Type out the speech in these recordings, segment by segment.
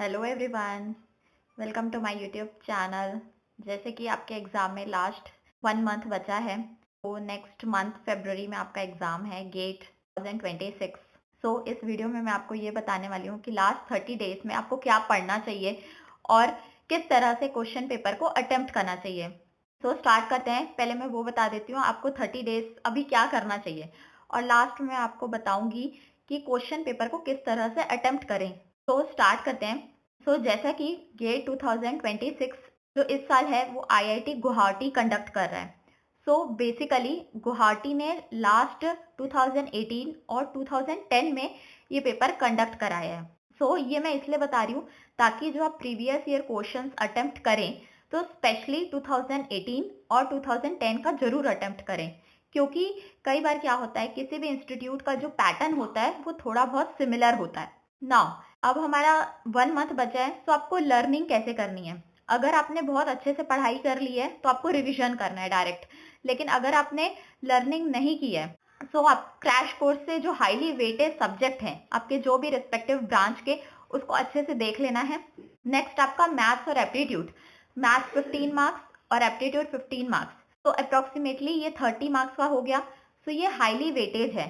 Hello everyone, welcome to my YouTube channel. जैसे कि आपके एग्ज़ाम में लास्ट 1 मंथ बचा है, तो नेक्स्ट मंथ फरवरी में आपका एग्ज़ाम है गेट 2026। इस वीडियो में मैं आपको ये बताने वाली हूँ कि लास्ट 30 डेज में आपको क्या पढ़ना चाहिए और किस तरह से क्वेश्चन पेपर को अटेम्प्ट करना चाहिए। स्टार्ट करते हैं। पहले मैं वो बता देती हूँ आपको 30 डेज अभी क्या करना चाहिए, और लास्ट में आपको बताऊंगी कि क्वेश्चन पेपर को किस तरह से अटेम्प्ट करें। स्टार्ट करते हैं। जैसा कि गेट 2026 जो इस साल है वो आईआईटी गुवाहाटी कंडक्ट कर रहा है। बेसिकली गुवाहाटी ने लास्ट 2018 और 2010 में ये पेपर कंडक्ट कराया है। ये मैं इसलिए बता रही हूँ ताकि जो आप प्रीवियस ईयर क्वेश्चंस अटेम्प्ट करें तो स्पेशली 2018 और 2010 का जरूर अटेम्प्ट करें, क्योंकि कई बार क्या होता है किसी भी इंस्टीट्यूट का जो पैटर्न होता है वो थोड़ा बहुत सिमिलर होता है। नाउ अब हमारा 1 मंथ बचा है, तो आपको लर्निंग कैसे करनी है। अगर आपने बहुत अच्छे से पढ़ाई कर ली है तो आपको रिवीजन करना है डायरेक्ट, लेकिन अगर आपने लर्निंग नहीं की है तो आप क्रैश कोर्स से जो हाईली वेटेड सब्जेक्ट हैं आपके जो भी रिस्पेक्टिव ब्रांच के, उसको अच्छे से देख लेना है। नेक्स्ट आपका मैथ्स और एप्टीट्यूड। मैथ्स 15 मार्क्स और एप्टीट्यूड 15 मार्क्स, तो अप्रोक्सीमेटली ये 30 मार्क्स का हो गया। ये हाईली वेटेज है,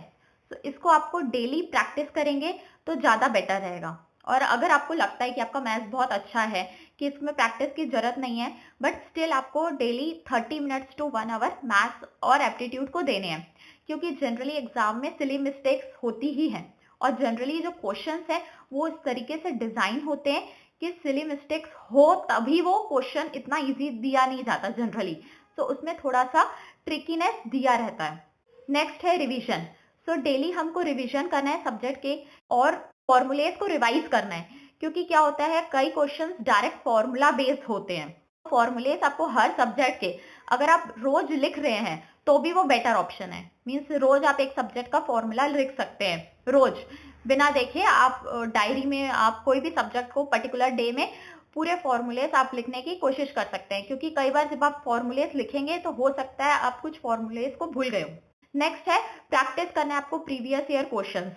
तो इसको आपको डेली प्रैक्टिस करेंगे तो ज़्यादा बेटर रहेगा। और अगर आपको लगता है कि आपका मैथ्स बहुत अच्छा है कि इसमें प्रैक्टिस की जरूरत नहीं है, बट स्टिल आपको daily 30 minutes to 1 hour maths और एप्टीट्यूड को देने हैं, क्योंकि जनरली एग्जाम में सिली मिस्टेक्स होती ही हैं, और जनरली जो क्वेश्चंस हैं वो इस तरीके से डिजाइन होते हैं कि सिली मिस्टेक्स हो तभी वो क्वेश्चन इतना इजी दिया नहीं जाता जनरली, तो उसमें थोड़ा सा ट्रिकीनेस दिया रहता है। नेक्स्ट है रिवीजन। डेली हमको रिवीजन करना है सब्जेक्ट के, और फॉर्मूलेज को रिवाइज करना है, क्योंकि क्या होता है कई क्वेश्चंस डायरेक्ट फॉर्मूला बेस्ड होते हैं। फॉर्मूलेज आपको हर सब्जेक्ट के अगर आप रोज लिख रहे हैं तो भी वो बेटर ऑप्शन है। मीन्स रोज आप एक सब्जेक्ट का फॉर्मूला लिख सकते हैं, रोज बिना देखे आप डायरी में आप कोई भी सब्जेक्ट को पर्टिकुलर डे में पूरे फॉर्मूलेज आप लिखने की कोशिश कर सकते हैं, क्योंकि कई बार जब आप फॉर्मूलेज लिखेंगे तो हो सकता है आप कुछ फॉर्मूलेज को भूल गए हो। नेक्स्ट है प्रैक्टिस करना है आपको प्रीवियस ईयर क्वेश्चंस।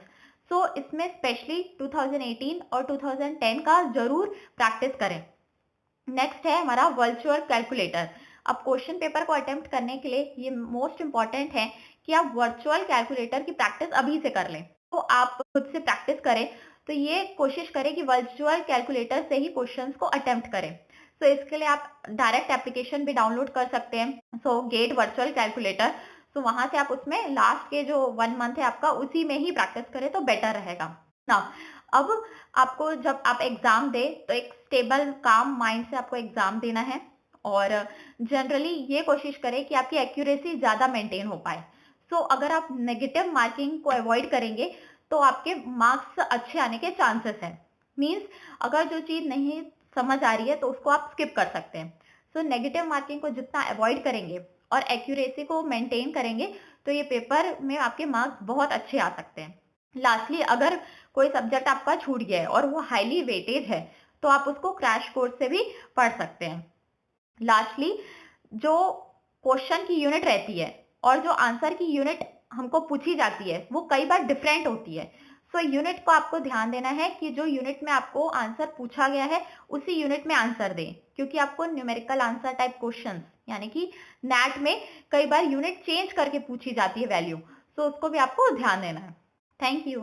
इसमें स्पेशली 2018 और 2010 का जरूर प्रैक्टिस करें। नेक्स्ट है हमारा वर्चुअल कैलकुलेटर। अब क्वेश्चन पेपर को अटेम्प्ट करने के लिए ये मोस्ट इंपॉर्टेंट है कि आप वर्चुअल कैलकुलेटर की प्रैक्टिस अभी से कर लें। तो आप खुद से प्रैक्टिस करें, तो ये कोशिश करें कि वर्चुअल कैलकुलेटर से ही क्वेश्चंस को अटेम्प्ट करें। इसके लिए आप डायरेक्ट एप्लीकेशन भी डाउनलोड कर सकते हैं, गेट वर्चुअल कैलकुलेटर। वहां से आप उसमें लास्ट के जो 1 मंथ है आपका उसी में ही प्रैक्टिस करें तो बेटर रहेगा ना। अब आपको जब आप एग्जाम दे तो एक स्टेबल काम माइंड से आपको एग्जाम देना है, और जनरली ये कोशिश करें कि आपकी एक्यूरेसी ज्यादा मेंटेन हो पाए। अगर आप नेगेटिव मार्किंग को अवॉइड करेंगे तो आपके मार्क्स अच्छे आने के चांसेस हैं। मींस अगर जो चीज नहीं समझ आ रही है तो उसको आप स्किप कर सकते हैं। नेगेटिव मार्किंग को जितना अवॉइड करेंगे और एक्यूरेसी को मेंटेन करेंगे तो ये पेपर में आपके मार्क्स बहुत अच्छे आ सकते हैं। लास्टली अगर कोई सब्जेक्ट आपका छूट गया है और वो हाईली वेटेज है तो आप उसको क्रैश कोर्स से भी पढ़ सकते हैं। लास्टली जो क्वेश्चन की यूनिट रहती है और जो आंसर की यूनिट हमको पूछी जाती है वो कई बार डिफरेंट होती है। यूनिट को आपको ध्यान देना है कि जो यूनिट में आपको आंसर पूछा गया है उसी यूनिट में आंसर दें, क्योंकि आपको न्यूमेरिकल आंसर टाइप क्वेश्चंस यानी कि नैट में कई बार यूनिट चेंज करके पूछी जाती है वैल्यू, उसको भी आपको ध्यान देना है। Thank you.